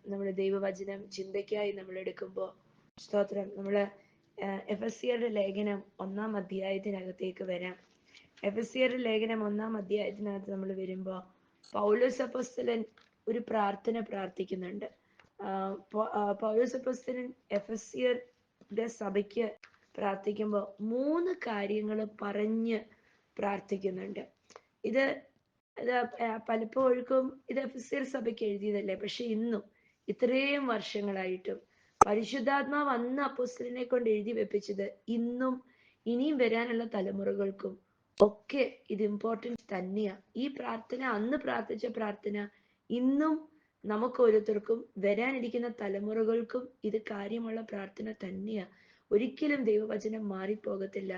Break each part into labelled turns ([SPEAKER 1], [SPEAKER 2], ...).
[SPEAKER 1] നമ്മുടെ ദൈവവചനം ചിന്തയ്ക്കായി നമ്മൾ എടുക്കുമ്പോൾ സ്തോത്രം, നമ്മള് എഫെസ്യരുടെ ലേഖനം 1-ാം അധ്യായത്തിനകത്തേക്ക് വരാം. എഫെസ്യരുടെ ലേഖനം 1-ാം അധ്യായത്തിനകത്ത് നമ്മൾ വരുമ്പോ പൗലോസ് അപ്പോസ്തലൻ ഒരു പ്രാർത്ഥന പ്രാർത്ഥിക്കുന്നുണ്ട്. പൗലോസ് അപ്പോസ്തലൻ എഫെസ്യരുടെ സഭയ്ക്ക് പ്രാർത്ഥിക്കുമ്പോൾ 3 കാര്യങ്ങൾ പറഞ്ഞ് പ്രാർത്ഥിക്കുന്നുണ്ട്. ഇത് പലപ്പോഴും ഇത് എഫെസ്യർ സഭയ്ക്ക് എഴുതിയതല്ലേ, പക്ഷെ ഇന്നും ഇത്രയും വർഷങ്ങളായിട്ടും പരിശുദ്ധാത്മാവ് അന്ന് അപ്പോസ്തലനെ കൊണ്ട് എഴുതി വെപ്പിച്ചത് ഇന്നും ഇനിയും വരാനുള്ള തലമുറകൾക്കും ഒക്കെ ഇത് ഇമ്പോർട്ടൻസ് തന്നെയാ. ഈ പ്രാർത്ഥന, അന്ന് പ്രാർത്ഥിച്ച പ്രാർത്ഥന ഇന്നും നമുക്ക് ഓരോരുത്തർക്കും വരാനിരിക്കുന്ന തലമുറകൾക്കും ഇത് കാര്യമുള്ള പ്രാർത്ഥന തന്നെയാ. ഒരിക്കലും ദൈവവചനം മാറിപ്പോകത്തില്ല.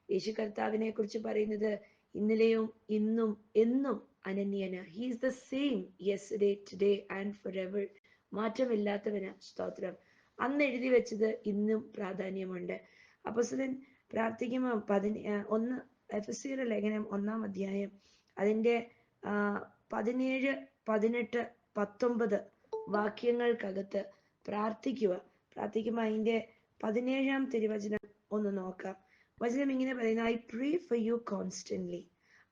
[SPEAKER 1] യേശു കർത്താവിനെ കുറിച്ച് പറയുന്നത് ഇന്നലെയും ഇന്നും എന്നും അനന്യന. He is the same yesterday today and for ever. മാറ്റമില്ലാത്തവനാ. സ്തോത്രം. അന്ന് എഴുതി വെച്ചത് ഇന്നും പ്രാധാന്യമുണ്ട്. അപ്പോസ്തലൻ പ്രാർത്ഥിക്കുമ്പോൾ എഫെസ്യരുടെ ലേഖനം 1-ാം അധ്യായം അതിന്റെ 17, 18, 19 വാക്യങ്ങൾക്കകത്ത് പ്രാർത്ഥിക്കുമ്പോൾ അതിന്റെ 17-ാം തിരുവചനം ഒന്ന് നോക്കാം. വചനം ഇങ്ങനെ പറയുന്നത്: I pray for you constantly,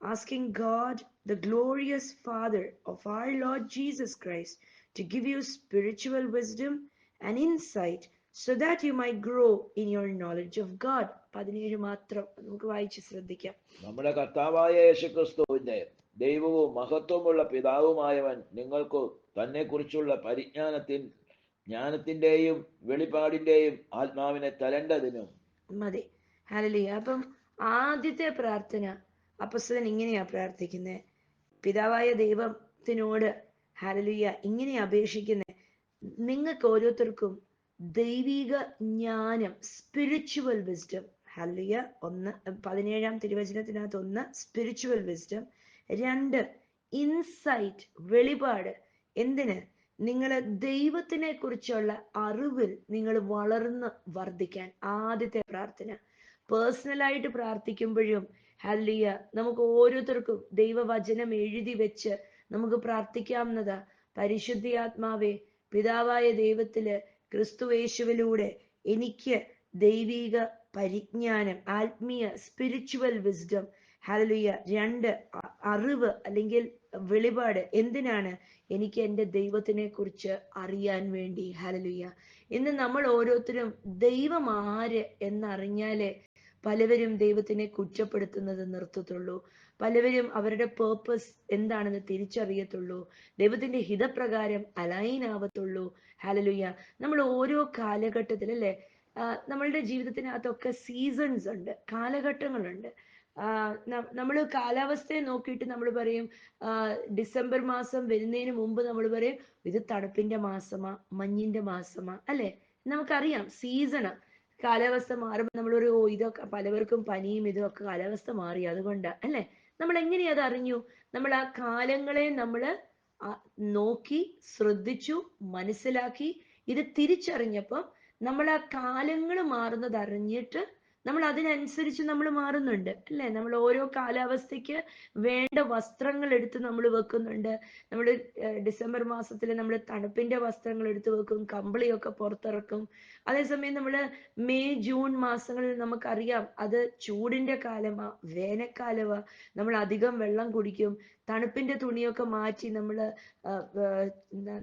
[SPEAKER 1] asking God, the glorious Father of our Lord Jesus Christ, to give you spiritual wisdom and insight so that you might grow in your knowledge of God. 17 മാത്രം നമുക്ക് വായിച്ച് ശ്രദ്ധിക്കാം.
[SPEAKER 2] നമ്മുടെ കർത്താവായ യേശുക്രിസ്തുവിന്റെ ദൈവവും മഹത്വമുള്ള പിതാവുമായവൻ നിങ്ങൾക്ക് തന്നെ കുറിച്ചുള്ള ജ്ഞാനത്തിന്റെയും വെളിപാടിന്റെയും ആത്മാവിനെ തരേണ്ടതിനും
[SPEAKER 1] മതി. ഹല്ലേലൂയ. അപ്പം ആദ്യത്തെ പ്രാർത്ഥന അപ്പോസ്തലൻ ഇങ്ങനെയാ പ്രാർത്ഥിക്കുന്നത്. പിതാവായ ദൈവത്തിനോട് ഹല്ലേലൂയ ഇങ്ങനെയാ അപേക്ഷിക്കുന്നത്: നിങ്ങൾക്ക് ഓരോരുത്തർക്കും ദൈവിക ജ്ഞാനം, spiritual wisdom. Hallelujah. 17-ാം തിരുവചനത്തിനകത്ത് 1 spiritual wisdom, 2 insight, വെളിപാട്. എന്തിന്? നിങ്ങൾ ദൈവത്തിനെ കുറിച്ചുള്ള അറിവിൽ നിങ്ങൾ വളർന്ന് വർദ്ധിക്കാൻ. ആദ്യത്തെ പ്രാർത്ഥന പേഴ്സണലായിട്ട് പ്രാർത്ഥിക്കുമ്പോഴും ഹല്ലേലൂയ നമുക്ക് ഓരോരുത്തർക്കും ദൈവവചനം എഴുതി വെച്ച് നമുക്ക് പ്രാർത്ഥിക്കാവുന്നതാ. പരിശുദ്ധാത്മാവേ, പിതാവായ ദൈവത്തില് ക്രിസ്തുയേശുവിലൂടെ എനിക്ക് ദൈവിക പരിജ്ഞാനം, ആത്മീയ സ്പിരിച്വൽ വിസ്ഡം. ഹല്ലേലൂയ. 2 അറിവ് അല്ലെങ്കിൽ വെളിപാട്. എന്തിനാണ്? എനിക്ക് എൻ്റെ ദൈവത്തിനെ കുറിച്ച് അറിയാൻ വേണ്ടി. ഹല്ലേലൂയ. ഇന്ന് നമ്മൾ ഓരോരുത്തരും ദൈവം ആര് എന്നറിഞ്ഞാലേ പലവരും ദൈവത്തിനെ കുറ്റപ്പെടുത്തുന്നത് നിർത്തത്തുള്ളൂ. പലവരും അവരുടെ പേർപ്പസ് എന്താണെന്ന് തിരിച്ചറിയത്തുള്ളൂ. ദൈവത്തിന്റെ ഹിതപ്രകാരം അലൈൻ ആവത്തുള്ളൂ. ഹല്ലേലൂയ. നമ്മൾ ഓരോ കാലഘട്ടത്തിൽ അല്ലേ, നമ്മളുടെ ജീവിതത്തിനകത്തൊക്കെ സീസൺസ് ഉണ്ട്, കാലഘട്ടങ്ങളുണ്ട്. നമ്മൾ കാലാവസ്ഥയെ നോക്കിയിട്ട് നമ്മൾ പറയും ഡിസംബർ മാസം വരുന്നതിന് മുമ്പ് നമ്മൾ പറയും ഇത് തണുപ്പിന്റെ മാസമാ, മഞ്ഞിന്റെ മാസമാ, അല്ലെ? നമുക്കറിയാം സീസണാ. കാലാവസ്ഥ മാറുമ്പോൾ നമ്മൾ ഒരു ഇതൊക്കെ പലവർക്കും പനിയും ഇതൊക്കെ കാലാവസ്ഥ മാറി അതുകൊണ്ടാ, അല്ലെ? നമ്മൾ എങ്ങനെയാ അത് അറിഞ്ഞു? നമ്മൾ ആ കാലങ്ങളെ നമ്മൾ നോക്കി ശ്രദ്ധിച്ചു മനസ്സിലാക്കി ഇത് തിരിച്ചറിഞ്ഞപ്പം നമ്മൾ ആ കാലങ്ങൾ മാറുന്നത് അറിഞ്ഞിട്ട് നമ്മൾ അതിനനുസരിച്ച് നമ്മൾ മാറുന്നുണ്ട്, അല്ലെ? നമ്മൾ ഓരോ കാലാവസ്ഥയ്ക്ക് വേണ്ട വസ്ത്രങ്ങൾ എടുത്ത് നമ്മൾ വെക്കുന്നുണ്ട്. നമ്മൾ ഡിസംബർ മാസത്തിൽ നമ്മൾ തണുപ്പിന്റെ വസ്ത്രങ്ങൾ എടുത്ത് വെക്കും, കമ്പിളിയൊക്കെ പുറത്തിറക്കും. അതേസമയം നമ്മൾ മെയ് ജൂൺ മാസങ്ങളിൽ നമുക്കറിയാം അത് ചൂടിന്റെ കാലമാ, വേനൽക്കാലമാ. നമ്മൾ അധികം വെള്ളം കുടിക്കും, തണുപ്പിന്റെ തുണിയൊക്കെ മാറ്റി നമ്മൾ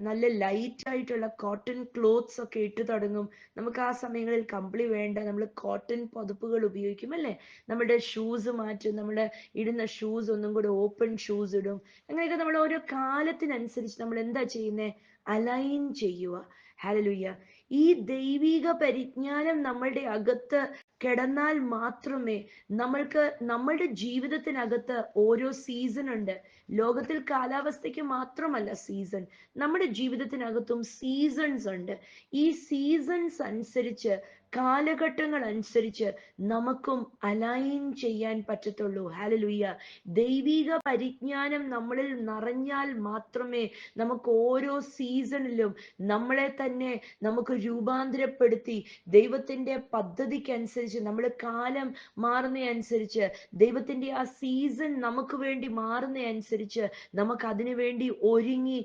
[SPEAKER 1] നല്ല ലൈറ്റ് ആയിട്ടുള്ള കോട്ടൺ ക്ലോത്ത്സ് ഒക്കെ ഇട്ട് തുടങ്ങും. നമുക്ക് ആ സമയങ്ങളിൽ കമ്പിളി വേണ്ട, നമ്മൾ കോട്ടൺ പുതപ്പുകൾ ഉപയോഗിക്കും, അല്ലെ? നമ്മുടെ ഷൂസ് മാറ്റും, നമ്മുടെ ഇടുന്ന ഷൂസ് ഒന്നും കൂടെ ഓപ്പൺ ഷൂസ് ഇടും. അങ്ങനെയൊക്കെ നമ്മൾ ഓരോ കാലത്തിനനുസരിച്ച് നമ്മൾ എന്താ ചെയ്യുന്നേ? അലൈൻ ചെയ്യുക. ഹല്ലേലൂയ. ഈ ദൈവിക പരിജ്ഞാനം നമ്മളുടെ അകത്ത് കിടന്നാൽ മാത്രമേ നമ്മളുടെ ജീവിതത്തിനകത്ത് ഓരോ സീസൺ ഉണ്ട്. ലോകത്തിൽ കാലാവസ്ഥയ്ക്ക് മാത്രമല്ല സീസൺ, നമ്മുടെ ജീവിതത്തിനകത്തും സീസൺസ് ഉണ്ട്. ഈ സീസൺസ് അനുസരിച്ച്, കാലഘട്ടങ്ങൾ അനുസരിച്ച് നമുക്കും അലൈൻ ചെയ്യാൻ പറ്റത്തുള്ളൂ. ഹല്ലേലൂയ. ദൈവിക പരിജ്ഞാനം നമ്മളിൽ നിറഞ്ഞാൽ മാത്രമേ നമുക്ക് ഓരോ സീസണിലും നമ്മളെ തന്നെ നമുക്ക് രൂപാന്തരപ്പെടുത്തി ദൈവത്തിന്റെ പദ്ധതിക്കനുസരിച്ച്, നമ്മൾ കാലം മാറുന്ന അനുസരിച്ച്, ദൈവത്തിന്റെ ആ സീസൺ നമുക്ക് വേണ്ടി മാറുന്ന അനുസരിച്ച് അനുസരിച്ച് നമുക്ക് അതിനു വേണ്ടി ഒരുങ്ങി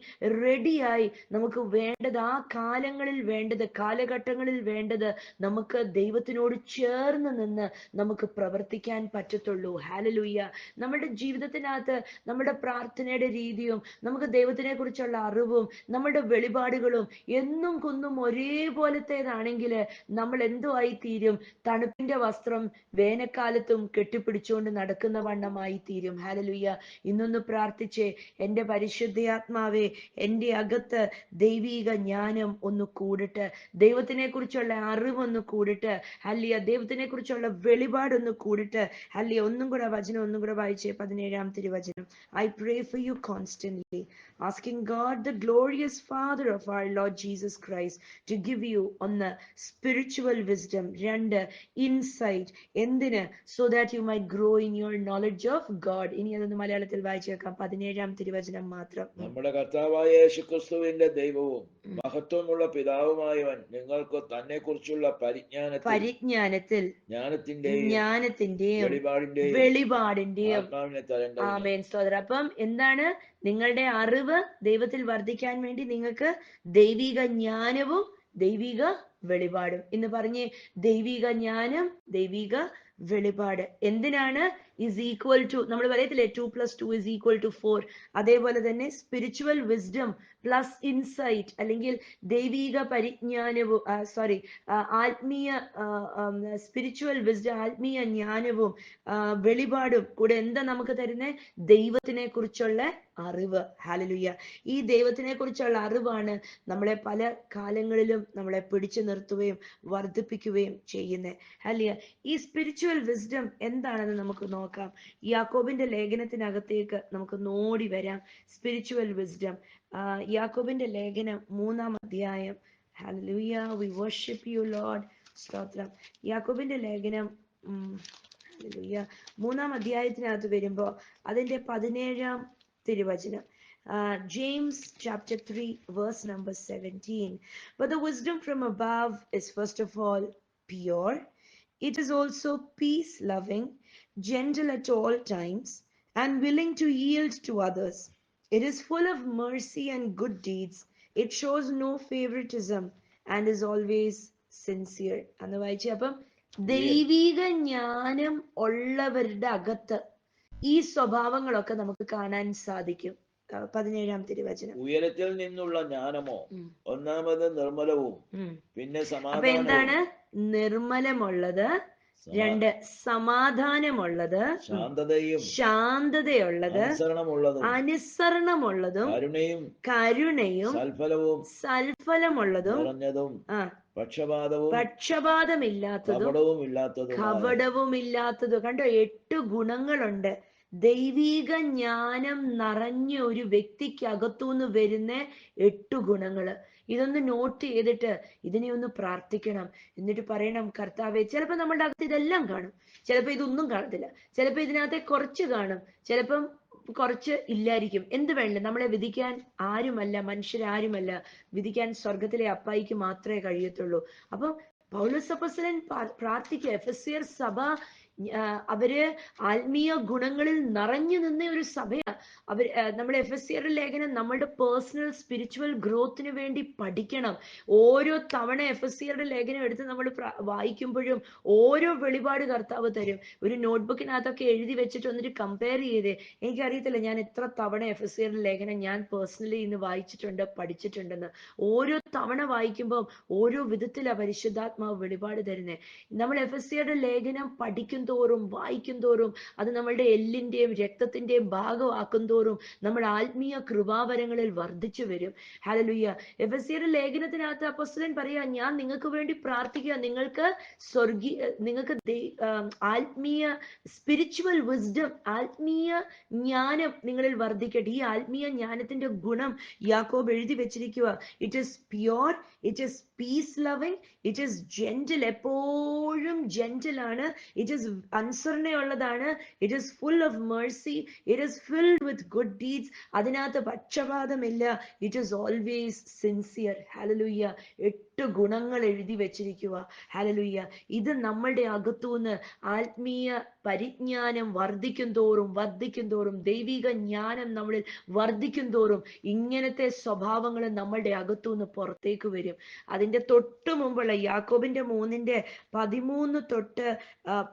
[SPEAKER 1] റെഡിയായി നമുക്ക് വേണ്ടത് ആ കാലങ്ങളിൽ വേണ്ടത് കാലഘട്ടങ്ങളിൽ വേണ്ടത് നമുക്ക് ദൈവത്തിനോട് ചേർന്ന് നിന്ന് നമുക്ക് പ്രവർത്തിക്കാൻ പറ്റത്തുള്ളൂ. ഹല്ലേലൂയ. നമ്മുടെ ജീവിതത്തിനകത്ത് നമ്മുടെ പ്രാർത്ഥനയുടെ രീതിയും നമുക്ക് ദൈവത്തിനെ കുറിച്ചുള്ള അറിവും നമ്മുടെ വെളിപാടുകളും എന്നും കുന്നും ഒരേപോലത്തേതാണെങ്കിൽ നമ്മൾ എന്തുമായി തീരും? തണുപ്പിന്റെ വസ്ത്രം വേനൽക്കാലത്തും കെട്ടിപ്പിടിച്ചുകൊണ്ട് നടക്കുന്ന വണ്ണമായി തീരും. ഹല്ലേലൂയ. ഇന്നൊന്ന് പ്രാർത്ഥിച്ചേ, എന്റെ പരിശുദ്ധാത്മാവേ, എന്റെ അകത്ത് ദൈവീക ജ്ഞാനം ഒന്ന് കൂടട്ടെ, ദൈവത്തിനെ കുറിച്ചുള്ള അറിവൊന്ന് കൂടട്ടെ. ഹല്ലേലൂയ. ദൈവത്തിനെ കുറിച്ചുള്ള വെളിപാടൊന്ന് കൂടട്ടെ. ഹല്ലേലൂയ. ഒന്നും കൂടെ വചനം ഒന്നും കൂടെ വായിച്ചേ, 17-ാം തിരുവചനം. I pray for you constantly, asking God, the glorious Father of our Lord Jesus Christ, to give you on the spiritual wisdom, രണ്ട് insight, എന്തിന്? So that you might grow in your knowledge of God. ഇനി അതൊന്ന് മലയാളത്തിൽ വായിച്ചേക്കാം, 17-ാം തിരുവചനം മാത്രം.
[SPEAKER 2] നമ്മുടെ കർത്താവായ യേശുക്രിസ്തുവിന്റെ ദൈവവും മഹത്വമുള്ള പിതാവുമായവൻ നിങ്ങൾക്ക് തന്നെ കുറിച്ചുള്ള പരിജ്ഞാനത്തിൽ ജ്ഞാനത്തിന്റെയും
[SPEAKER 1] വെളിപാടിന്റെയും
[SPEAKER 2] ആത്മാവിനെ തരേണ്ടതിന്.
[SPEAKER 1] ആമേൻ, സ്തോത്രം. അപ്പം എന്താണ്? നിങ്ങളുടെ അറിവ് ദൈവത്തിൽ വർദ്ധിക്കാൻ വേണ്ടി നിങ്ങൾക്ക് ദൈവിക ജ്ഞാനവും ദൈവിക വെളിപാടും. ഇന്ന് പറഞ്ഞേ, ദൈവിക ജ്ഞാനം ദൈവിക വെളിപാട്. എന്തിനാണ്? is equal to, നമ്മൾ പറയത്തില്ലേ 2 + 2 = 4. അതേപോലെ തന്നെ സ്പിരിച്വൽ വിസ്ഡം പ്ലസ് ഇൻസൈറ്റ് അല്ലെങ്കിൽ ദൈവിക പരിജ്ഞാനവും ആത്മീയ സ്പിരിച്വൽ വിസ്ഡം, ആത്മീയ ജ്ഞാനവും വെളിപാടും കൂടെ എന്താ നമുക്ക് തരുന്നേ? ദൈവത്തിനെ കുറിച്ചുള്ള അറിവ്. ഹല്ലേലൂയ. ഈ ദൈവത്തിനെ കുറിച്ചുള്ള അറിവാണ് നമ്മളെ പല കാലങ്ങളിലും നമ്മളെ പിടിച്ചു നിർത്തുകയും വർദ്ധിപ്പിക്കുകയും ചെയ്യുന്നത്. ഹല്ലേലൂയ. ഈ സ്പിരിച്വൽ വിസ്ഡം എന്താണെന്ന് നമുക്ക് നോക്കാം. യാക്കോബിന്റെ ലേഖനത്തിനകത്തേക്ക് നമുക്ക് നോടി വരാം. സ്പിരിച്വൽ വിസ്ഡം, യാക്കോബിന്റെ ലേഖനം 3-ാം അധ്യായം. Hallelujah. we worship you Lord. സ്തോത്രം. യാക്കോബിന്റെ ലേഖനം ഹല്ലേലൂയ 3-ാം അധ്യായത്തിനകത്ത് വരുമ്പോ അതിന്റെ 17-ാം തിരുവചനം. James chapter 3 verse number 17. But the wisdom from above is first of all pure. It is also peace loving, gentle at all times, and willing to yield to others. It is full of mercy and good deeds. It shows no favoritism and is always sincere. അന്ന് വായിച്ചേ. അപ്പം ദൈവിക ജ്ഞാനം ഉള്ളവരുടെ അകത്ത് ഈ സ്വഭാവങ്ങളൊക്കെ നമുക്ക് കാണാൻ സാധിക്കും. 17-ാം തിരുവചനം.
[SPEAKER 2] ഉയരത്തിൽ നിന്നുള്ള ജ്ഞാനമോ ഒന്നാമത് നിർമ്മലവും പിന്നെ
[SPEAKER 1] അപ്പൊ എന്താണ്? നിർമ്മലമുള്ളത്, രണ്ട് സമാധാനമുള്ളത്, ശാന്തതയുള്ളത്, അനുസരണമുള്ളതും കരുണയും സൽഫലമുള്ളതും പക്ഷപാതമില്ലാത്തതും കപടവുമില്ലാത്തതും. കണ്ടോ, 8 ഗുണങ്ങളുണ്ട്. ദൈവിക ജ്ഞാനം നിറഞ്ഞ ഒരു വ്യക്തിക്കകത്തുനിന്ന് വരുന്ന 8 ഗുണങ്ങള്. ഇതൊന്ന് നോട്ട് ചെയ്തിട്ട് ഇതിനെ ഒന്ന് പ്രാർത്ഥിക്കണം. എന്നിട്ട് പറയണം, കർത്താവേ, ചിലപ്പോ നമ്മുടെ അകത്ത് ഇതെല്ലാം കാണും, ചിലപ്പോ ഇതൊന്നും കാണത്തില്ല, ചിലപ്പോ ഇതിനകത്തെ കുറച്ച് കാണും, ചിലപ്പം കുറച്ച് ഇല്ലായിരിക്കും. എന്ത് വേണ്ട, നമ്മളെ വിധിക്കാൻ ആരുമല്ല, മനുഷ്യരാരുമല്ല. വിധിക്കാൻ സ്വർഗത്തിലെ അപ്പായിക്ക് മാത്രമേ കഴിയത്തുള്ളൂ. അപ്പം പൗലോസ് അപ്പോസ്തലൻ പ്രാർത്ഥിക്കുക, എഫെസ്യർ സഭ അവര് ആത്മീയ ഗുണങ്ങളിൽ നിറഞ്ഞു നിന്ന ഒരു സഭയാണ്. നമ്മുടെ എഫെസ്യർ ലേഖനം നമ്മളുടെ പേഴ്സണൽ സ്പിരിച്വൽ ഗ്രോത്തിന് വേണ്ടി പഠിക്കണം. ഓരോ തവണ എഫെസ്യറുടെ ലേഖനം എടുത്ത് നമ്മൾ വായിക്കുമ്പോഴും ഓരോ വെളിപാട് കർത്താവ് തരും. ഒരു നോട്ട്ബുക്കിനകത്തൊക്കെ എഴുതി വെച്ചിട്ട് വന്നിട്ട് കമ്പയർ ചെയ്തേ. എനിക്കറിയത്തില്ല ഞാൻ എത്ര തവണ എഫെസ്യറുടെ ലേഖനം ഞാൻ പേഴ്സണലി ഇന്ന് വായിച്ചിട്ടുണ്ട്, പഠിച്ചിട്ടുണ്ടെന്ന്. ഓരോ തവണ വായിക്കുമ്പോൾ ഓരോ വിധത്തിലാണ് പരിശുദ്ധാത്മാവ് വെളിപാട് തരുന്നത്. നമ്മൾ എഫെസ്യറുടെ ലേഖനം പഠിക്കും തോറും വായിക്കും തോറും അത് നമ്മളുടെ എല്ലിന്റെയും രക്തത്തിന്റെയും ഭാഗമാക്കും തോറും നമ്മൾ ആത്മീയ കൃപാവരങ്ങളിൽ വർദ്ധിച്ചു വരും. ഹല്ലേലൂയ. എഫെസ്യരുടെ ലേഖനത്തിനകത്ത് അപ്പോസ്തലൻ പറയാ, ഞാൻ നിങ്ങൾക്ക് വേണ്ടി പ്രാർത്ഥിക്കുക, നിങ്ങൾക്ക് ആത്മീയ സ്പിരിച്വൽ വിസ്ഡം, ആത്മീയ ജ്ഞാനം നിങ്ങളിൽ വർദ്ധിക്കട്ടെ. ഈ ആത്മീയ ജ്ഞാനത്തിന്റെ ഗുണം യാക്കോബ് എഴുതി വെച്ചിരിക്കുക. It is pure, it is peace loving, it is gentle, എപ്പോഴും ജെന്റിൽ ആണ്. ഇറ്റ് ഈസ് അനുസരണയുള്ളതാണ്. It is full of mercy, it is filled with good deeds. അതിനകത്ത് പക്ഷപാതമില്ല. It is always sincere. ഹല്ലേലൂയ. 8 ഗുണങ്ങൾ എഴുതി വെച്ചിരിക്കുക. ഹല്ലേലൂയ. ഇത് നമ്മളുടെ അകത്തുനിന്ന് ആത്മീയ പരിജ്ഞാനം വർദ്ധിക്കും തോറും ദൈവിക ജ്ഞാനം നമ്മളിൽ വർദ്ധിക്കും തോറും ഇങ്ങനത്തെ സ്വഭാവങ്ങൾ നമ്മളുടെ അകത്തുനിന്ന് പുറത്തേക്ക് വരും. അതിന്റെ തൊട്ട് മുമ്പുള്ള യാക്കോബിന്റെ 3:13 തൊട്ട്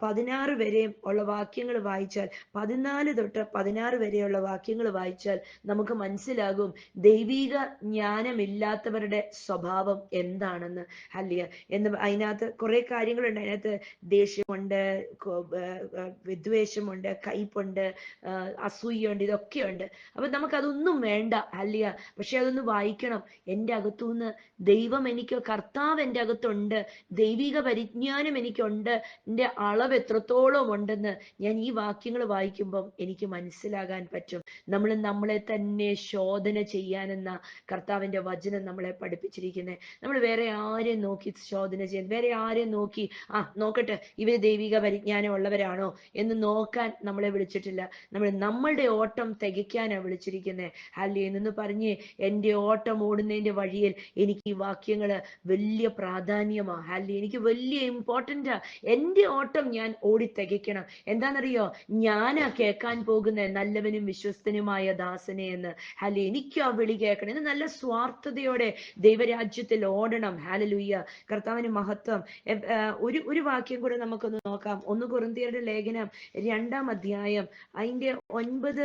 [SPEAKER 1] 16 വരെയും ഉള്ള വാക്യങ്ങൾ വായിച്ചാൽ, 14 തൊട്ട് 16 വരെയുള്ള വാക്യങ്ങൾ വായിച്ചാൽ നമുക്ക് മനസ്സിലാകും ദൈവിക ജ്ഞാനമില്ലാത്തവരുടെ സ്വഭാവം എന്താണെന്ന്. ഹല്ലേലൂയ. എന്ന് അതിനകത്ത് കുറെ കാര്യങ്ങളുണ്ട്. അതിനകത്ത് ദേഷ്യമുണ്ട്, വിദ്വേഷമുണ്ട്, കയ്പുണ്ട്, അസൂയുണ്ട്, ഇതൊക്കെയുണ്ട്. അപ്പൊ നമുക്കതൊന്നും വേണ്ട. ഹല്ലേലൂയ. പക്ഷെ അതൊന്ന് വായിക്കണം. എൻ്റെ അകത്തുനിന്ന് ദൈവം എനിക്ക്, കർത്താവ് എൻ്റെ അകത്തുണ്ട്, ദൈവിക പരിജ്ഞാനം എനിക്കുണ്ട്, എൻ്റെ അളവ് എത്രത്തോളം ഉണ്ടെന്ന് ഞാൻ ഈ വാക്യങ്ങൾ വായിക്കുമ്പം എനിക്ക് മനസ്സിലാകാൻ പറ്റും. നമ്മൾ നമ്മളെ തന്നെ ശോധന ചെയ്യാനെന്ന കർത്താവിന്റെ വചനം നമ്മളെ പഠിപ്പിച്ചിരിക്കുന്നത്. നമ്മൾ വേറെ ആരെയും നോക്കി ശോധന ചെയ്യുന്നത്, വേറെ ആരെയും നോക്കി നോക്കട്ടെ ഇവര് ദൈവിക പരിജ്ഞാനം ഉള്ളവരാണോ എന്ന് നോക്കാൻ നമ്മളെ വിളിച്ചിട്ടില്ല. നമ്മളുടെ ഓട്ടം തികയ്ക്കാനാണ് വിളിച്ചിരിക്കുന്നത്. ഹല്ലേലൂയ. എന്ന് പറഞ്ഞ് എൻ്റെ ഓട്ടം ഓടുന്നതിന്റെ വഴിയിൽ എനിക്ക് ഈ വാക്യങ്ങള് വലിയ പ്രാധാന്യമാ. ഹല്ലേലൂയ. എനിക്ക് വലിയ ഇമ്പോർട്ടൻ്റാ. എൻ്റെ ഓട്ടം ഞാൻ ഓടി തികയ്ക്കണം. എന്താണെന്നറിയോ? ഞാനാ കേൾക്കാൻ പോകുന്ന നല്ലവനും വിശ്വസ്തനുമായ ദാസനെ എന്ന്. ഹല്ലേലൂയ. എനിക്ക് ആ വിളി കേൾക്കണം. ഇത് നല്ല സ്വാർത്ഥതയോടെ ദൈവരാജ്യത്തിൽ ഓടണം. ഹല്ലേലൂയ. കർത്താവിന് മഹത്വം. ഒരു വാക്യം കൂടെ നമുക്കൊന്ന് നോക്കാം. 1 കൊരിന്ത്യരുടെ ലേഖനം 2-ാം അധ്യായം അതിന്റെ 9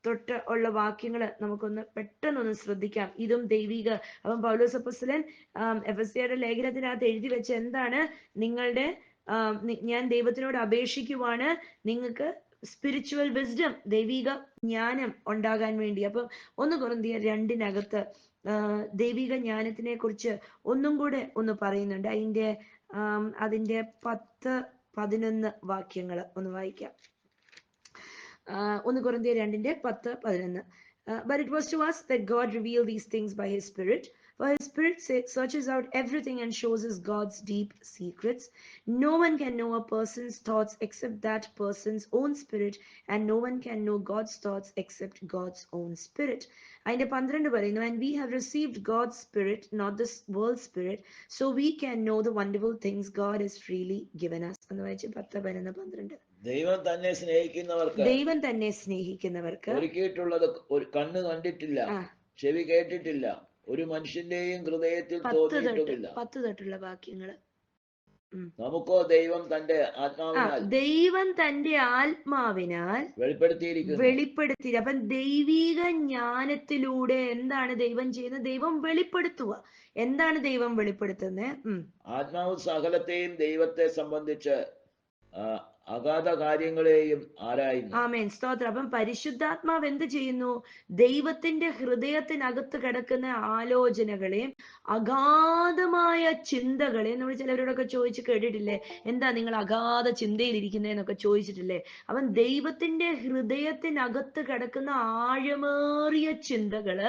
[SPEAKER 1] തൊട്ട് ഉള്ള വാക്യങ്ങൾ നമുക്കൊന്ന് പെട്ടെന്നൊന്ന് ശ്രദ്ധിക്കാം. ഇതും ദൈവിക. അപ്പം പൗലോസ് അപ്പോസ്തലൻ എഫെസ്യരുടെ ലേഖനത്തിനകത്ത് എഴുതി വെച്ച എന്താണ്? നിങ്ങളുടെ ഞാൻ ദൈവത്തിനോട് അപേക്ഷിക്കുവാണ് നിങ്ങൾക്ക് സ്പിരിച്വൽ വിസ്ഡം, ദൈവിക ജ്ഞാനം ഉണ്ടാകാൻ വേണ്ടി. അപ്പം 1 കൊരിന്ത്യർ 2-നകത്ത് ദൈവിക ജ്ഞാനത്തിനെ കുറിച്ച് ഒന്നും കൂടെ ഒന്ന് പറയുന്നുണ്ട്. അതിന്റെ 10-11 വാക്യങ്ങൾ ഒന്ന് വായിക്കാം. 1 കൊരിന്ത്യർ 2:10-11. But it was to us that God revealed these things by his Spirit. For his Spirit searches out everything and shows us God's deep secrets. No one can know a person's thoughts except that person's own spirit, and no one can know God's thoughts except God's own spirit. അതിന്റെ 12 പറയുന്നു, and we have received God's Spirit, not this world's spirit, so we can know the wonderful things God has freely given us. എന്ന് വായിച്ച് 10, 11, 12.
[SPEAKER 2] ദൈവം തന്നെ സ്നേഹിക്കുന്നവർക്ക് ഒരുക്കിയിട്ടുള്ളത് കണ്ണ് കണ്ടിട്ടില്ല, ചെവി കേട്ടിട്ടില്ല, ഒരു മനുഷ്യന്റെയും ഹൃദയത്തിൽ തോന്നിയിട്ടുമില്ല.
[SPEAKER 1] 10 തൊട്ടുള്ള വാക്യങ്ങള്.
[SPEAKER 2] നമുക്കോ ദൈവം തന്റെ ആത്മാവിനാൽ വെളിപ്പെടുത്തി.
[SPEAKER 1] അപ്പം ദൈവിക ജ്ഞാനത്തിലൂടെ എന്താണ് ദൈവം ചെയ്യുന്നത്? ദൈവം വെളിപ്പെടുത്തുക. എന്താണ് ദൈവം വെളിപ്പെടുത്തുന്നത്?
[SPEAKER 2] ആത്മാവ് സകലത്തെയും ദൈവത്തെ സംബന്ധിച്ച് അഗാധ കാര്യങ്ങളെയും ആരായുന്നു.
[SPEAKER 1] ആമേൻ, സ്തോത്രം. അപ്പം പരിശുദ്ധാത്മാവ് എന്ത് ചെയ്യുന്നു? ദൈവത്തിന്റെ ഹൃദയത്തിനകത്ത് കിടക്കുന്ന ആലോചനകളെയും അഗാധമായ ചിന്തകളെയും, നമ്മൾ ചിലവരോടൊക്കെ ചോദിച്ച് കേട്ടിട്ടില്ലേ, എന്താ നിങ്ങൾ അഗാധ ചിന്തയിലിരിക്കുന്നതെന്നൊക്കെ ചോദിച്ചിട്ടില്ലേ? അപ്പം ദൈവത്തിന്റെ ഹൃദയത്തിനകത്ത് കിടക്കുന്ന ആഴമേറിയ ചിന്തകള്,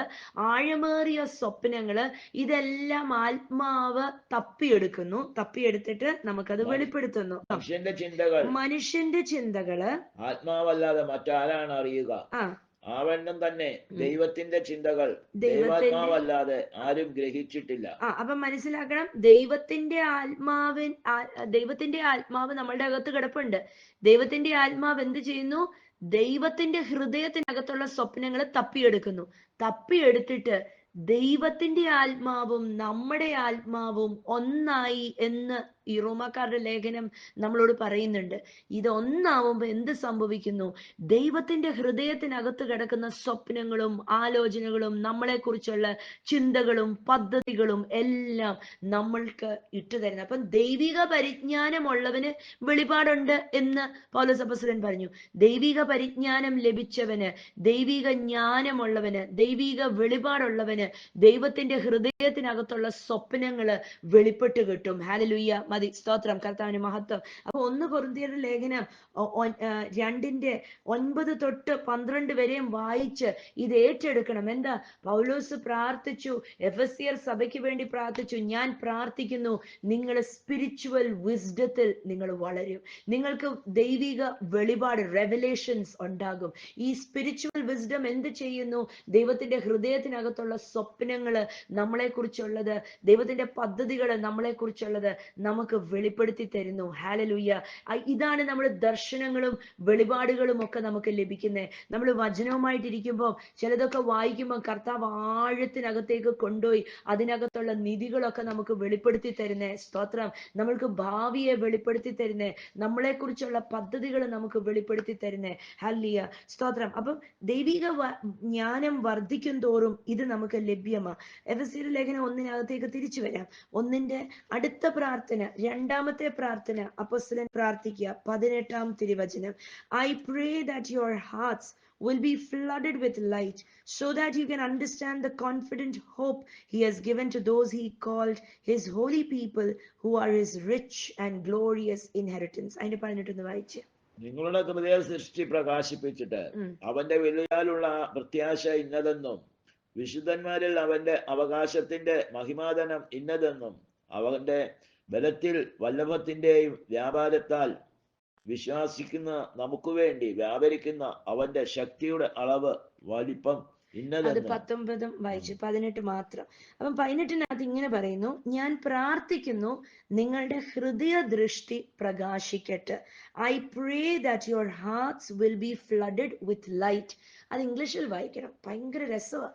[SPEAKER 1] ആഴമേറിയ സ്വപ്നങ്ങള്, ഇതെല്ലാം ആത്മാവ് തപ്പിയെടുത്തിട്ട് നമുക്കത് വെളിപ്പെടുത്തുന്നു. മനുഷ്യന്റെ ചിന്തകള്
[SPEAKER 2] ആത്മാവല്ലാതെ മറ്റാരാണ് അറിയുക? ആവണ്ണം തന്നെ ദൈവത്തിന്റെ ചിന്തകൾ ദൈവാത്മാവല്ലാതെ ആരും ഗ്രഹിച്ചിട്ടില്ല.
[SPEAKER 1] അപ്പൊ മനസ്സിലാക്കണം, ദൈവത്തിന്റെ ആത്മാവ് നമ്മളുടെ അകത്ത് കിടപ്പുണ്ട്. ദൈവത്തിന്റെ ആത്മാവ് എന്ത് ചെയ്യുന്നു? ദൈവത്തിന്റെ ഹൃദയത്തിനകത്തുള്ള സ്വപ്നങ്ങൾ തപ്പിയെടുത്തിട്ട് ദൈവത്തിന്റെ ആത്മാവും നമ്മുടെ ആത്മാവും ഒന്നായി എന്ന് ഈ റോമാക്കാരുടെ ലേഖനം നമ്മളോട് പറയുന്നുണ്ട്. ഇതൊന്നാവുമ്പോ എന്ത് സംഭവിക്കുന്നു? ദൈവത്തിന്റെ ഹൃദയത്തിനകത്ത് കിടക്കുന്ന സ്വപ്നങ്ങളും ആലോചനകളും നമ്മളെ കുറിച്ചുള്ള ചിന്തകളും പദ്ധതികളും എല്ലാം നമ്മൾക്ക് ഇട്ടുതരുന്നത്. അപ്പം ദൈവിക പരിജ്ഞാനമുള്ളവന് വെളിപാടുണ്ട് എന്ന് പൗലോസ് അപ്പോസ്തലൻ പറഞ്ഞു. ദൈവിക പരിജ്ഞാനം ലഭിച്ചവന്, ദൈവിക ജ്ഞാനമുള്ളവന്, ദൈവിക വെളിപാടുള്ളവന് ദൈവത്തിന്റെ ഹൃദയത്തിനകത്തുള്ള സ്വപ്നങ്ങള് വെളിപ്പെട്ട് കിട്ടും. ഹല്ലേലൂയ. മതി. സ്തോത്രം, കർത്താവിന് മഹത്വം. അപ്പൊ 1 കൊരിന്ത്യരുടെ ലേഖനം 2:9 തൊട്ട് 12 വരെയും വായിച്ച് ഇത് ഏറ്റെടുക്കണം. എന്താ പൗലോസ് പ്രാർത്ഥിച്ചു, എഫെസ്യർ സഭയ്ക്ക് വേണ്ടി പ്രാർത്ഥിച്ചു, ഞാൻ പ്രാർത്ഥിക്കുന്നു നിങ്ങൾ സ്പിരിച്വൽ വിസ്ഡത്തിൽ നിങ്ങൾ വളരും, നിങ്ങൾക്ക് ദൈവിക വെളിപാട് റെവലേഷൻസ് ഉണ്ടാകും. ഈ സ്പിരിച്വൽ വിസ്ഡം എന്ത് ചെയ്യുന്നു? ദൈവത്തിന്റെ ഹൃദയത്തിനകത്തുള്ള സ്വപ്നങ്ങള്, നമ്മളെ കുറിച്ചുള്ളത്, ദൈവത്തിന്റെ പദ്ധതികള് നമ്മളെ കുറിച്ചുള്ളത് നമുക്ക് വെളിപ്പെടുത്തി തരുന്നു. ഹല്ലേലൂയ. ഇതാണ് നമ്മൾ ദർശനങ്ങളും വെളിപാടുകളും ഒക്കെ നമുക്ക് ലഭിക്കുന്നത്. നമ്മൾ വചനവുമായിട്ടിരിക്കുമ്പോൾ ചിലതൊക്കെ വായിക്കുമ്പോൾ കർത്താവ് ആഴത്തിനകത്തേക്ക് കൊണ്ടുപോയി അതിനകത്തുള്ള നിധികളൊക്കെ നമുക്ക് വെളിപ്പെടുത്തി തരുന്നേ. സ്തോത്രം. നമ്മൾക്ക് ഭാവിയെ വെളിപ്പെടുത്തി തരുന്നേ, നമ്മളെ കുറിച്ചുള്ള പദ്ധതികൾ നമുക്ക് വെളിപ്പെടുത്തി തരുന്നേ. ഹല്ലേലൂയ, സ്തോത്രം. അപ്പം ദൈവിക ജ്ഞാനം വർദ്ധിക്കും തോറും ഇത് നമുക്ക് ലഭ്യമാണ്. എഫെസ്യർ ലേഖനം 1-നകത്തേക്ക് തിരിച്ചു വരാം. 1-ന്റെ അടുത്ത പ്രാർത്ഥന, 2-ാമത്തെ പ്രാർത്ഥന അപ്പോസ്തലൻ പ്രാർത്ഥിക്കുക. 18-ാം തിരുവചനം, I pray that your hearts will be flooded with light so that you can understand the confident hope he has given to those he called his holy people who are his rich and glorious inheritance. അതിന്റെ 18 വായിച്ച്.
[SPEAKER 2] നിങ്ങളുടെ ഹൃദയ സൃഷ്ടി പ്രകാശിപ്പിച്ചിട്ട് അവന്റെ വിലയാലുള്ള പ്രത്യാശ ഇന്നതെന്നും വിശുദ്ധന്മാരിൽ അവന്റെ അവകാശത്തിന്റെ മഹിമാധനം ഇന്നതെന്നും അവന്റെ ബലത്തിൽ വല്ലഭത്തിന്റെയും വ്യാപാരത്താൽ വിശ്വാസിക്കുന്ന നമുക്ക് വേണ്ടി വ്യാപരിക്കുന്ന അവന്റെ ശക്തിയുടെ അളവ് വലിപ്പം
[SPEAKER 1] അത് 19 വായിച്ചു, 18 മാത്രം. അപ്പം 18-നകത്ത് ഇങ്ങനെ പറയുന്നു, ഞാൻ പ്രാർത്ഥിക്കുന്നു നിങ്ങളുടെ ഹൃദയ ദൃഷ്ടി പ്രകാശിക്കട്ടെ. I pray that your hearts will be flooded with light. അത് ഇംഗ്ലീഷിൽ വായിക്കണം, ഭയങ്കര രസമാണ്.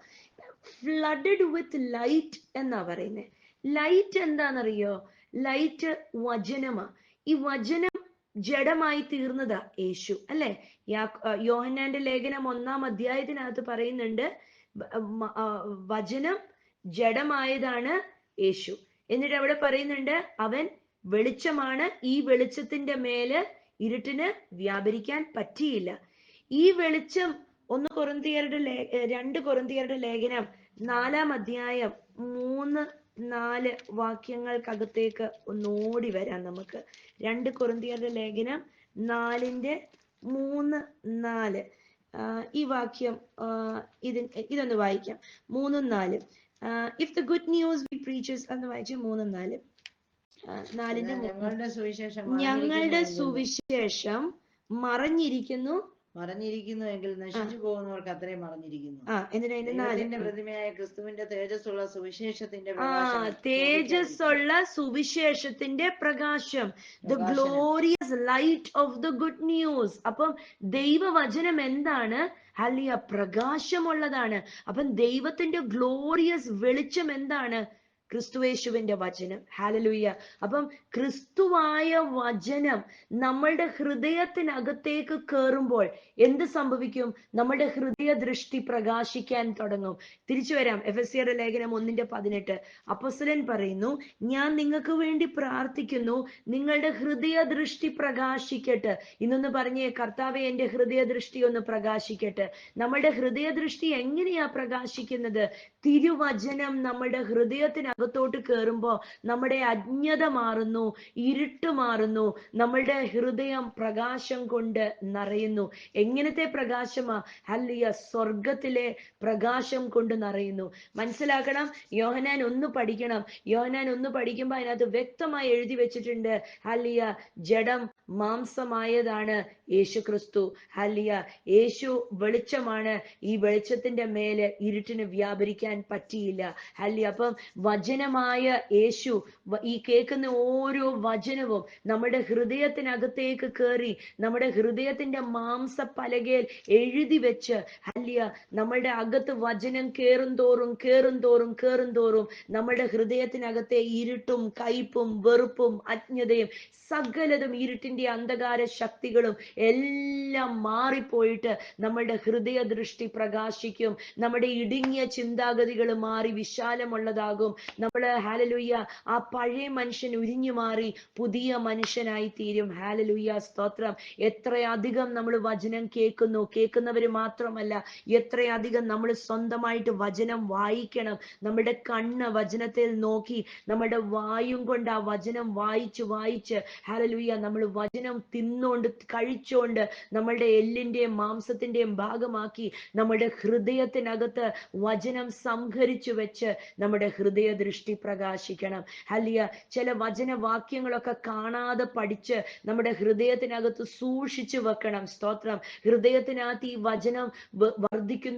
[SPEAKER 1] ഫ്ലഡഡ് വിത്ത് ലൈറ്റ് എന്നാ പറയുന്നത്. ലൈറ്റ് എന്താണെന്നറിയോ? ലൈറ്റ് വചനമാ. ഈ വചനം ജഡമായി തീർന്നതാ യേശു, അല്ലെ? യോഹന്നാന്റെ ലേഖനം 1-ാം അധ്യായത്തിനകത്ത് പറയുന്നുണ്ട്, വചനം ജഡമായതാണ് യേശു. എന്നിട്ട് അവിടെ പറയുന്നുണ്ട്, അവൻ വെളിച്ചമാണ്, ഈ വെളിച്ചത്തിന്റെ മേല് ഇരുട്ടിന് വ്യാപരിക്കാൻ പറ്റിയില്ല. ഈ വെളിച്ചം 2 കൊരിന്ത്യരുടെ ലേഖനം 4-ാം അധ്യായം 3-4 വാക്യങ്ങൾക്കകത്തേക്ക് ഒന്നോടി വരാം നമുക്ക്. 2 കൊരിന്ത്യരുടെ ലേഖനം 4:3-4 ഈ വാക്യം ഇതൊന്ന് വായിക്കാം. 3-4. If the good news we preachers എന്ന് വായിച്ചു. 3-4. 4-ന്റെ ഞങ്ങളുടെ സുവിശേഷം
[SPEAKER 3] മറഞ്ഞിരിക്കുന്നു എങ്കിൽ നശിച്ചു പോകുന്നവർക്ക് അത്രയും മറഞ്ഞിരിക്കുന്നു. ദൈവത്തിന്റെ പ്രതിമയായ ക്രിസ്തുവിന്റെ തേജസ്സുള്ള
[SPEAKER 1] സുവിശേഷത്തിന്റെ പ്രകാശം, the glorious light of the good news. അപ്പം ദൈവവചനം എന്താണ്? ഹല്ലേലൂയ, പ്രകാശമുള്ളതാണ്. അപ്പം ദൈവത്തിന്റെ ഗ്ലോറിയസ് വെളിച്ചം എന്താണ്? ക്രിസ്തുയേശുവിന്റെ വചനം. ഹല്ലേലൂയ. അപ്പം ക്രിസ്തുവായ വചനം നമ്മളുടെ ഹൃദയത്തിനകത്തേക്ക് കയറുമ്പോൾ എന്ത് സംഭവിക്കും? നമ്മുടെ ഹൃദയ ദൃഷ്ടി പ്രകാശിക്കാൻ തുടങ്ങും. തിരിച്ചു വരാം. എഫെസ്യരുടെ ലേഖനം 1:18 അപ്പോസ്തലൻ പറയുന്നു, ഞാൻ നിങ്ങൾക്ക് വേണ്ടി പ്രാർത്ഥിക്കുന്നു നിങ്ങളുടെ ഹൃദയ ദൃഷ്ടി പ്രകാശിക്കട്ടെ. ഇന്നൊന്ന് പറഞ്ഞേ, കർത്താവേ എന്റെ ഹൃദയ ദൃഷ്ടി ഒന്ന് പ്രകാശിക്കട്ടെ. നമ്മുടെ ഹൃദയ ദൃഷ്ടി എങ്ങനെയാ പ്രകാശിക്കുന്നത്? തിരുവചനം നമ്മുടെ ഹൃദയത്തിനകത്തോട്ട് കയറുമ്പോ നമ്മുടെ അജ്ഞത മാറുന്നു, ഇരുട്ട് മാറുന്നു, നമ്മളുടെ ഹൃദയം പ്രകാശം കൊണ്ട് നിറയുന്നു. എങ്ങനത്തെ പ്രകാശമാ? ഹല്ലേലൂയ, സ്വർഗത്തിലെ പ്രകാശം കൊണ്ട് നിറയുന്നു. മനസ്സിലാക്കണം. യോഹന്നാൻ 1 പഠിക്കണം. യോഹന്നാൻ 1 പഠിക്കുമ്പോ അതിനകത്ത് വ്യക്തമായി എഴുതി വെച്ചിട്ടുണ്ട്, ഹല്ലേലൂയ, ജഡം മാംസമായതാണ് യേശു ക്രിസ്തു. ഹല്ലേലൂയ, യേശു വെളിച്ചമാണ്, ഈ വെളിച്ചത്തിന്റെ മേലെ ഇരുട്ടിന് വ്യാപരിക്കാൻ പറ്റിയില്ല. ഹല്ലേലൂയ. അപ്പം വചനമായ യേശു, ഈ കേൾക്കുന്ന ഓരോ വചനവും നമ്മുടെ ഹൃദയത്തിനകത്തേക്ക് കയറി നമ്മുടെ ഹൃദയത്തിന്റെ മാംസപ്പലകയിൽ എഴുതി വെച്ച്, ഹല്ലേലൂയ, നമ്മളുടെ അകത്ത് വചനം കേറും തോറും നമ്മുടെ ഹൃദയത്തിനകത്തെ ഇരുട്ടും കയ്പും വെറുപ്പും അജ്ഞതയും സകലതും ഇരുട്ടിന്റെ അന്ധകാര ശക്തികളും എല്ലാം മാറിപ്പോയിട്ട് നമ്മളുടെ ഹൃദയ ദൃഷ്ടി പ്രകാശിക്കും. നമ്മുടെ ഇടുങ്ങിയ ചിന്താഗതി ചിന്താഗതികൾ മാറി വിശാലമുള്ളതാകും. നമ്മള് ഹാലലുയ്യ ആ പഴയ മനുഷ്യൻ ഉരിഞ്ഞു മാറി പുതിയ മനുഷ്യനായി തീരും. ഹാലലുയ്യ, സ്തോത്രം. എത്രയധികം നമ്മൾ വചനം കേൾക്കുന്നവര് മാത്രമല്ല, എത്രയധികം നമ്മൾ സ്വന്തമായിട്ട് വചനം വായിക്കണം. നമ്മുടെ കണ്ണ് വചനത്തിൽ നോക്കി, നമ്മുടെ വായും കൊണ്ട് ആ വചനം വായിച്ച് വായിച്ച് ഹാലലുയ്യ നമ്മൾ വചനം തിന്നോണ്ട് കഴിച്ചോണ്ട് നമ്മളുടെ എല്ലിന്റെയും മാംസത്തിന്റെയും ഭാഗമാക്കി നമ്മുടെ ഹൃദയത്തിനകത്ത് വചനം സംഹരിച്ചു വെച്ച് നമ്മുടെ ഹൃദയ ദൃഷ്ടി പ്രകാശിക്കണം. ഹല്ലിയ, ചില വചനവാക്യങ്ങളൊക്കെ കാണാതെ പഠിച്ച് നമ്മുടെ ഹൃദയത്തിനകത്ത് സൂക്ഷിച്ചു വെക്കണം. സ്തോത്രം. ഹൃദയത്തിനകത്ത് ഈ വചനം വർദ്ധിക്കും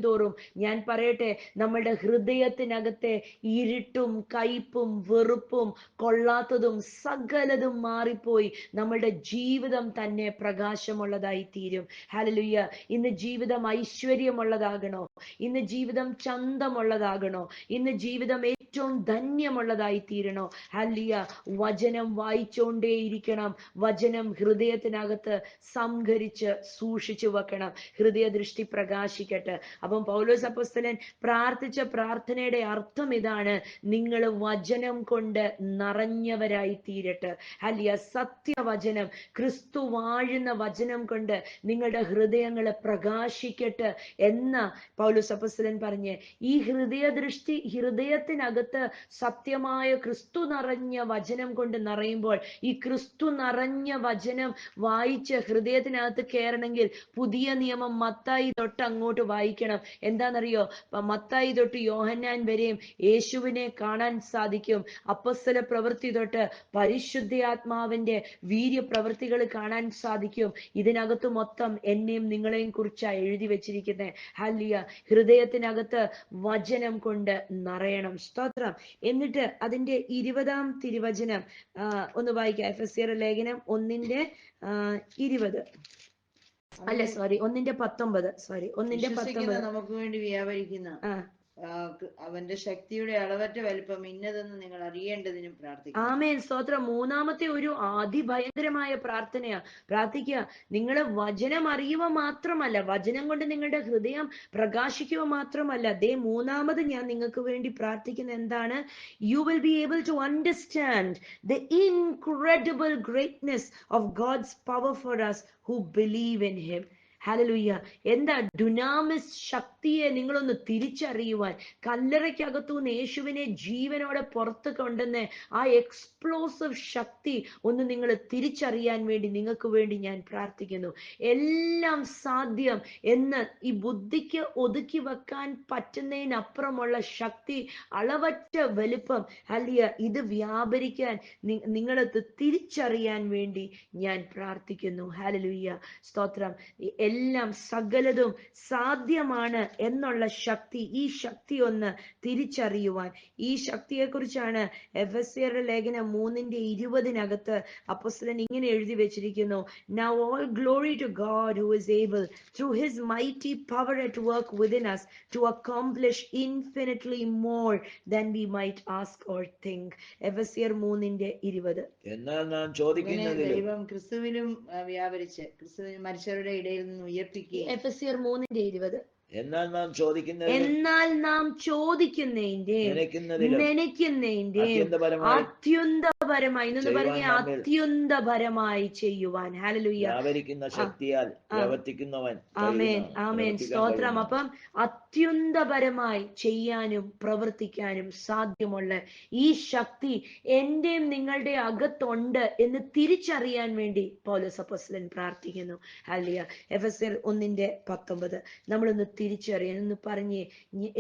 [SPEAKER 1] തോറും ഞാൻ പറയട്ടെ, നമ്മുടെ ഹൃദയത്തിനകത്തെ ഇരുട്ടും കയ്പും വെറുപ്പും കൊള്ളാത്തതും സകലതും മാറിപ്പോയി നമ്മുടെ ജീവിതം തന്നെ പ്രകാശമുള്ളതായി തീരും. ഹല്ലേലൂയ. ഇന്ന് ജീവിതം ഐശ്വര്യമുള്ളതാകണോ? ഇന്ന് ജീവിതം ചന്തമുള്ളതാകണോ? ഇന്ന് ജീവിതം ഏറ്റവും ധന്യമുള്ളതായി തീരണോ? ഹല്ലേലൂയ. വചനം വായിച്ചുകൊണ്ടേയിരിക്കണം. വചനം ഹൃദയത്തിനകത്ത് സംഭരിച്ച് സൂക്ഷിച്ചു വെക്കണം. ഹൃദയ ദൃഷ്ടി പ്രകാശിക്കട്ടെ. അപ്പം പൗലോസ് അപ്പോസ്തലൻ പ്രാർത്ഥിച്ച പ്രാർത്ഥനയുടെ അർത്ഥം ഇതാണ്: നിങ്ങൾ വചനം കൊണ്ട് നിറഞ്ഞവരായി തീരട്ടെ. ഹല്ലേലൂയ. സത്യവചനം, ക്രിസ്തു വാഴുന്ന വചനം കൊണ്ട് നിങ്ങളുടെ ഹൃദയങ്ങളെ പ്രകാശിക്കട്ടെ എന്ന പൗലോസ് അപ്പോസ്തലൻ പറഞ്ഞ്, ഈ ഹൃദയത്തിനകത്ത് സത്യമായ ക്രിസ്തു നിറഞ്ഞ വചനം കൊണ്ട് നിറയുമ്പോൾ, ഈ ക്രിസ്തു നിറഞ്ഞ വചനം വായിച്ച് ഹൃദയത്തിനകത്ത് കയറണമെങ്കിൽ പുതിയ നിയമം മത്തായി തൊട്ട് അങ്ങോട്ട് വായിക്കണം. എന്താണെന്നറിയോ? മത്തായി തൊട്ട് യോഹന്നാൻ വരെയും യേശുവിനെ കാണാൻ സാധിക്കും. അപ്പോസ്തല പ്രവൃത്തി തൊട്ട് പരിശുദ്ധാത്മാവിന്റെ വീര്യപ്രവൃത്തികൾ കാണാൻ സാധിക്കും. ഇതിനകത്ത് മൊത്തം എന്നെയും നിങ്ങളെയും കുറിച്ചാണ് എഴുതി വെച്ചിരിക്കുന്നത്. ഹല്ലേലൂയ. ഹൃദയത്തിനകത്ത് വചനം കൊണ്ട് നിറയണം. സ്തോത്രം. എന്നിട്ട് അതിന്റെ 20-ാം തിരുവചനം ഒന്ന് വായിക്കാം. എഫെസ്യർ ലേഖനം 1:20. അല്ല, സോറി, 1:19. സോറി, 1:19.
[SPEAKER 3] നമുക്ക് വേണ്ടി വ്യാപരിക്കുന്ന അവന്റെ ശക്തിയുടെ അളവറ്റ വലിപ്പം ഇന്നതെന്ന് നിങ്ങൾ അറിയേണ്ടതിനും പ്രാർത്ഥിക്കുക.
[SPEAKER 1] ആമേൻ. സ്തോത്രം. മൂന്നാമത്തെ ഒരു അതിഭയങ്കരമായ പ്രാർത്ഥിക്കുക. നിങ്ങൾ വചനം അറിയുക മാത്രമല്ല, വചനം കൊണ്ട് നിങ്ങളുടെ ഹൃദയം പ്രകാശിക്കുക മാത്രമല്ല, മൂന്നാമത് ഞാൻ നിങ്ങൾക്ക് വേണ്ടി പ്രാർത്ഥിക്കുന്ന എന്താണ്? You will be able to understand the incredible greatness of God's power for us who believe in him. Hallelujah. എന്താ? ഡുനാമിസ് ശക്തിയെ നിങ്ങളൊന്ന് തിരിച്ചറിയുവാൻ, കല്ലറയ്ക്കകത്തുനിന്ന് യേശുവിനെ ജീവനോടെ പുറത്ത് കൊണ്ടുവന്ന് ആ എക്സ്പ്ലോസീവ് ശക്തി ഒന്ന് നിങ്ങൾ തിരിച്ചറിയാൻ വേണ്ടി നിങ്ങൾക്ക് വേണ്ടി ഞാൻ പ്രാർത്ഥിക്കുന്നു. എല്ലാം സാധ്യം എന്ന് ഈ ബുദ്ധിക്ക് ഒതുക്കി വെക്കാൻ പറ്റുന്നതിനപ്പുറമുള്ള ശക്തി, അളവറ്റ വലുപ്പം, ഹല്ലേലൂയ, ഇത് വ്യാപരിക്കാൻ നിങ്ങളത് തിരിച്ചറിയാൻ വേണ്ടി ഞാൻ പ്രാർത്ഥിക്കുന്നു. ഹല്ലേലൂയ. സ്തോത്രം. എല്ലാം സകലതും സാധ്യമാണ് എന്നുള്ള ശക്തി, ഈ ശക്തി ഒന്ന് തിരിച്ചറിയുവാൻ, ഈ ശക്തിയെക്കുറിച്ചാണ് എഫെസ്യരുടെ ലേഖനം 3:20 അപ്പോസ്തലൻ ഇങ്ങനെ എഴുതി വെച്ചിരിക്കുന്നു: Now all glory to God who is able through his mighty power at work within us to accomplish infinitely more than we might ask or think. എഫെസ്യർ 3:20.
[SPEAKER 2] എന്നാൽ നാം ചോദിക്കുന്നതിലും
[SPEAKER 3] ദൈവം ക്രിസ്തുവിലും വ്യാപരിച്ച് ക്രിസ്തുവിന് മരിച്ചവരുടെ ഇടയിൽ നിന്ന് ഉയർപ്പിക്കുകയും.
[SPEAKER 1] എഫെസ്യർ 3:20.
[SPEAKER 2] എന്നാൽ നാം ചോദിക്കുന്നതിന്റെ
[SPEAKER 1] അത്യുന്നതപരമായി എന്ന് പറഞ്ഞ അത്യുന്നതപരമായി ചെയ്യുവാൻ. ഹല്ലേലൂയ.
[SPEAKER 2] ശക്തിയാൽ പ്രവർത്തിക്കുന്നവൻ.
[SPEAKER 1] ആമേൻ, ആമേൻ. സ്തോത്രം. അപ്പം അത്യുന്നതപരമായി ചെയ്യാനും പ്രവർത്തിക്കാനും സാധ്യമുള്ള ഈ ശക്തി എന്റെയും നിങ്ങളുടെ അകത്തുണ്ട് എന്ന് തിരിച്ചറിയാൻ വേണ്ടി പൗലോസ് അപ്പോസ്തലൻ പ്രാർത്ഥിക്കുന്നു. ഹല്ലേലൂയ. എഫെസ്യർ 1:19. നമ്മളൊന്ന് തിരിച്ചറിയണം എന്ന് പറഞ്ഞ്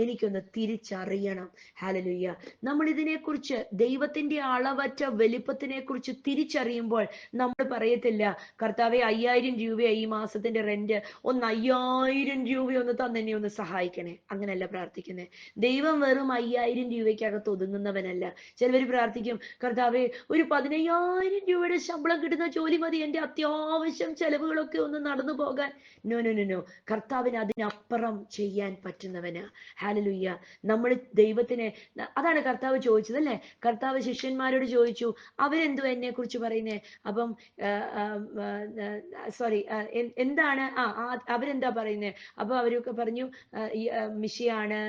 [SPEAKER 1] എനിക്കൊന്ന് തിരിച്ചറിയണം. ഹല്ലേലൂയ. നമ്മൾ ഇതിനെക്കുറിച്ച്, ദൈവത്തിന്റെ അളവറ്റ വലിപ്പത്തിനെ കുറിച്ച് തിരിച്ചറിയുമ്പോൾ നമ്മൾ പറയത്തില്ല, കർത്താവെ 5000 രൂപയായി ഈ മാസത്തിന്റെ റെന്റ്, 5000 രൂപ ഒന്ന് തന്നെ ഒന്ന് സഹായിക്കണേ. അങ്ങനെയല്ല പ്രാർത്ഥിക്കുന്നത്. ദൈവം വെറും 5000 രൂപയ്ക്കകത്ത് ഒതുങ്ങുന്നവനല്ല. ചിലവർ പ്രാർത്ഥിക്കും, കർത്താവെ ഒരു 15000 രൂപയുടെ ശമ്പളം കിട്ടുന്ന ജോലി മതി, എന്റെ അത്യാവശ്യം ചെലവുകളൊക്കെ ഒന്ന് നടന്നു പോകാൻ. No no no no. കർത്താവിന് അതിനപ്പുറം ചെയ്യാൻ പറ്റുന്നവന്. ഹല്ലേലൂയ. നമ്മൾ ദൈവത്തിനെ, അതാണ് കർത്താവ് ചോദിച്ചത് അല്ലേ? കർത്താവ് ശിഷ്യന്മാരോട് ചോദിച്ചു, ചോദിച്ചു, അവരെന്തോ എന്നെ കുറിച്ച് പറയുന്നേ? അപ്പം സോറി, എന്താണ് അവരെന്താ പറയുന്നേ? അപ്പൊ അവരൊക്കെ പറഞ്ഞു മിശിയാണ്,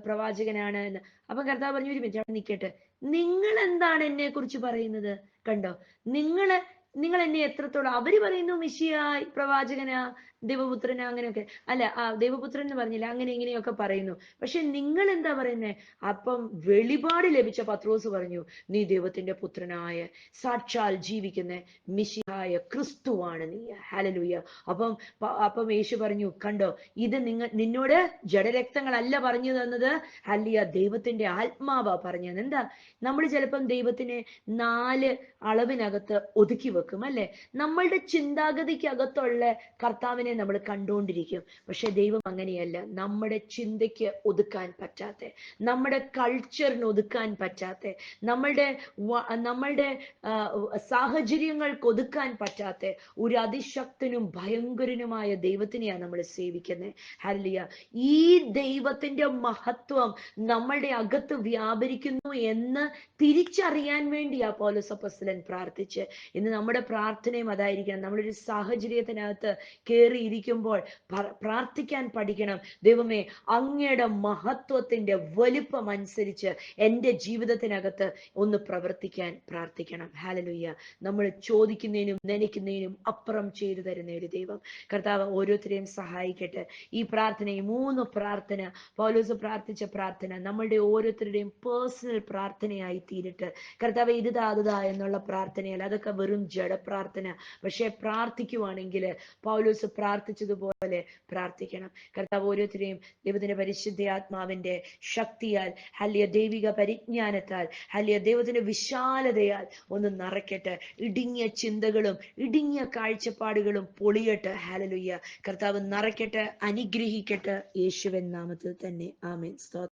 [SPEAKER 1] പ്രവാചകനാണ് എന്ന്. അപ്പൊ കർത്താവ് പറഞ്ഞു, ഒരു മിനിറ്റ് അവിടെ നിൽക്കട്ടെ, നിങ്ങൾ എന്താണ് എന്നെ കുറിച്ച് പറയുന്നത്? കണ്ടോ, നിങ്ങൾ എന്നെ എത്രത്തോളം, അവര് പറയുന്നു മിശിയ, പ്രവാചകനാ, ദൈവപുത്രനാ, അങ്ങനെയൊക്കെ. അല്ല, ദൈവപുത്രൻ എന്ന് പറഞ്ഞില്ല, അങ്ങനെ ഇങ്ങനെയൊക്കെ പറയുന്നു. പക്ഷെ നിങ്ങൾ എന്താ പറയുന്നേ? അപ്പം വെളിപാട് ലഭിച്ച പത്രോസ് പറഞ്ഞു, നീ ദൈവത്തിന്റെ പുത്രനായ സാക്ഷാൽ ജീവിക്കുന്ന മിശിഹായ ക്രിസ്തുവാണ് നീ. ഹല്ലേലൂയ. അപ്പം യേശു പറഞ്ഞു, കണ്ടോ, ഇത് നിന്നോട് ജഡരക്തങ്ങളല്ല പറഞ്ഞു തന്നത്, ഹല്ലേലൂയ, ദൈവത്തിന്റെ ആത്മാവാ പറഞ്ഞത്. എന്താ, നമ്മൾ ചിലപ്പം ദൈവത്തിനെ 4 അളവിനകത്ത് ഒതുക്കി വെക്കും, അല്ലെ? നമ്മളുടെ ചിന്താഗതിക്കകത്തുള്ള കർത്താവിനെ നമ്മൾ കണ്ടുകൊണ്ടിരിക്കും. പക്ഷെ ദൈവം അങ്ങനെയല്ല. നമ്മുടെ ചിന്തയ്ക്ക് ഒതുക്കാൻ പറ്റാത്ത, നമ്മുടെ കൾച്ചറിന് ഒതുക്കാൻ പറ്റാത്ത, നമ്മളുടെ സാഹചര്യങ്ങൾക്ക് ഒതുക്കാൻ പറ്റാത്ത ഒരു അതിശക്തനും ഭയങ്കരനുമായ ദൈവത്തിനെയാണ് നമ്മൾ സേവിക്കുന്നത്. ഹല്ലേലൂയ. ഈ ദൈവത്തിന്റെ മഹത്വം നമ്മളുടെ അകത്ത് വ്യാപരിക്കുന്നു എന്ന് തിരിച്ചറിയാൻ വേണ്ടിയാ പൗലോസ് അപ്പോസ്തലൻ പ്രാർത്ഥിച്ച്. ഇന്ന് നമ്മുടെ പ്രാർത്ഥനയും അതായിരിക്കണം. നമ്മളൊരു സാഹചര്യത്തിനകത്ത് കയറിയിരിക്കുമ്പോൾ പ്രാർത്ഥിക്കാൻ പഠിക്കണം. ദൈവമേ, അങ്ങയുടെ മഹത്വത്തിന്റെ വലുപ്പം അനുസരിച്ച് എൻ്റെ ജീവിതത്തിനകത്ത് ഒന്ന് പ്രവർത്തിക്കാൻ പ്രാർത്ഥിക്കണം. ഹല്ലേലൂയ. നമ്മൾ ചോദിക്കുന്നതിനും നനയ്ക്കുന്നതിനും അപ്പുറം ചെയ്തു തരുന്ന ഒരു ദൈവം. കർത്താവ് ഓരോരുത്തരെയും സഹായിക്കട്ടെ. ഈ പ്രാർത്ഥന, ഈ 3 പ്രാർത്ഥന, പൗലോസ് പ്രാർത്ഥിച്ച പ്രാർത്ഥന നമ്മളുടെ ഓരോരുത്തരുടെയും പേഴ്സണൽ പ്രാർത്ഥനയായി തീരട്ടെ. കർത്താവ് ഇതാ എന്നുള്ള പ്രാർത്ഥനയല്ല, അതൊക്കെ വെറും ജഡപ്രാർത്ഥന. പക്ഷെ പ്രാർത്ഥിക്കുവാണെങ്കിൽ പൗലോസ് പ്രാർത്ഥിച്ചതുപോലെ പ്രാർത്ഥിക്കണം. കർത്താവ് ഓരോരുത്തരെയും ദൈവത്തിന്റെ പരിശുദ്ധാത്മാവിന്റെ ശക്തിയാൽ, ഹല്ലേലൂയ, ദൈവിക പരിജ്ഞാനത്താൽ, ഹല്ലേലൂയ, ദൈവത്തിന്റെ വിശാലതയാൽ ഒന്ന് നിറയ്ക്കട്ടെ. ഇടുങ്ങിയ ചിന്തകളും ഇടുങ്ങിയ കാഴ്ചപ്പാടുകളും പൊളിയട്ടെ. ഹല്ലേലൂയ. കർത്താവ് നിറയ്ക്കട്ടെ, അനുഗ്രഹിക്കട്ടെ, യേശുവിൻ നാമത്തിൽ തന്നെ. ആമേൻ. സ്തോത്രം.